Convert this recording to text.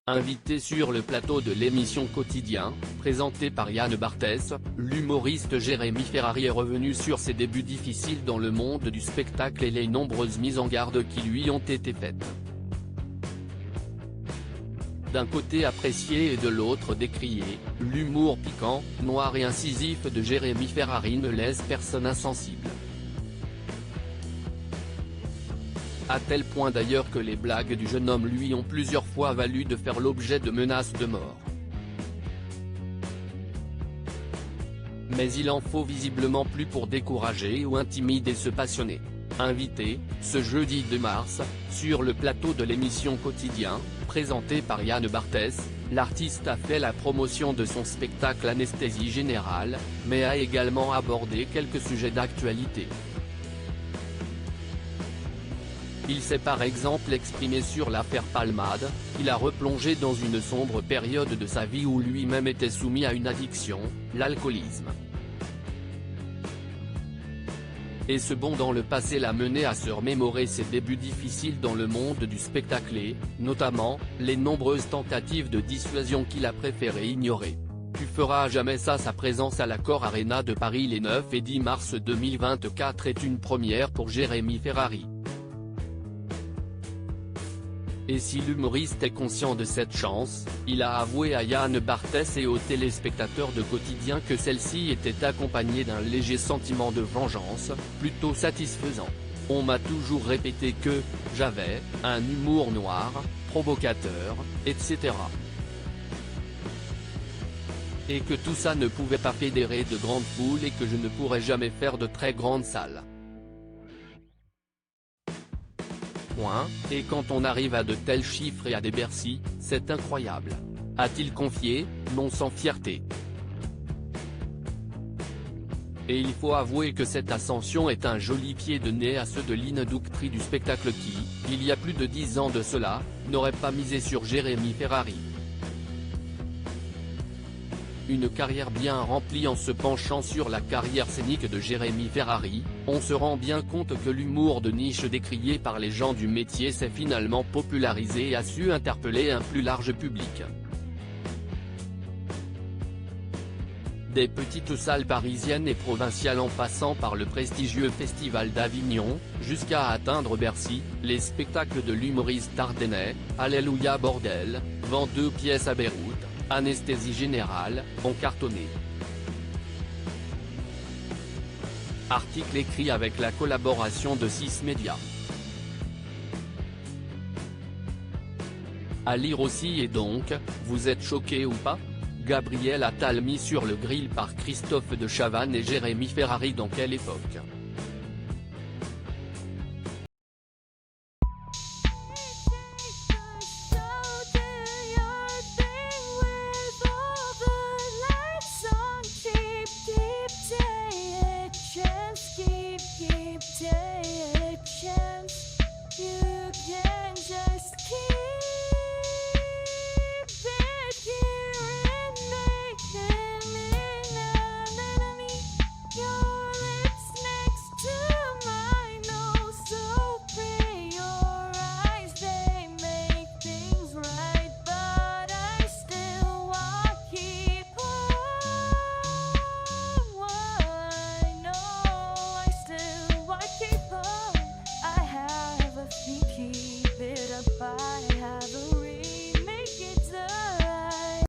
Invité sur le plateau de l'émission Quotidien, présentée par Yann Barthès, l'humoriste Jérémy Ferrari est revenu sur ses débuts difficiles dans le monde du spectacle et les nombreuses mises en garde qui lui ont été faites. D'un côté apprécié et de l'autre décrié, l'humour piquant, noir et incisif de Jérémy Ferrari ne laisse personne insensible. À tel point d'ailleurs que les blagues du jeune homme lui ont plusieurs fois valu de faire l'objet de menaces de mort. Mais il en faut visiblement plus pour décourager ou intimider ce passionné. Invité, ce jeudi 2 mars, sur le plateau de l'émission Quotidien, présentée par Yann Barthès, l'artiste a fait la promotion de son spectacle Anesthésie Générale, mais a également abordé quelques sujets d'actualité. Il s'est par exemple exprimé sur l'affaire Palmade, qu'il a replongé dans une sombre période de sa vie où lui-même était soumis à une addiction, l'alcoolisme. Et ce bond dans le passé l'a mené à se remémorer ses débuts difficiles dans le monde du spectacle et, notamment, les nombreuses tentatives de dissuasion qu'il a préféré ignorer. Tu feras jamais ça. Sa présence à l'Accor Arena de Paris les 9 et 10 mars 2024 est une première pour Jérémy Ferrari. Et si l'humoriste est conscient de cette chance, il a avoué à Yann Barthès et aux téléspectateurs de Quotidien que celle-ci était accompagnée d'un léger sentiment de vengeance, plutôt satisfaisant. On m'a toujours répété que j'avais un humour noir, provocateur, etc. Et que tout ça ne pouvait pas fédérer de grandes foules et que je ne pourrais jamais faire de très grandes salles. Et quand on arrive à de tels chiffres et à des Bercy, c'est incroyable. A-t-il confié, non sans fierté. Et il faut avouer que cette ascension est un joli pied de nez à ceux de l'industrie du spectacle qui, il y a plus de 10 ans de cela, n'auraient pas misé sur Jérémy Ferrari. Une carrière bien remplie. En se penchant sur la carrière scénique de Jérémy Ferrari, on se rend bien compte que l'humour de niche décrié par les gens du métier s'est finalement popularisé et a su interpeller un plus large public. Des petites salles parisiennes et provinciales en passant par le prestigieux Festival d'Avignon, jusqu'à atteindre Bercy, les spectacles de l'humoriste ardennais, Alléluia Bordel, vend 2 pièces à Beyrouth, Anesthésie Générale, ont cartonné. Article écrit avec la collaboration de 6 médias. À lire aussi. Et donc, vous êtes choqué ou pas? Gabriel Attal mis sur le grill par Christophe de Chavannes et Jérémy Ferrari. Dans quelle époque?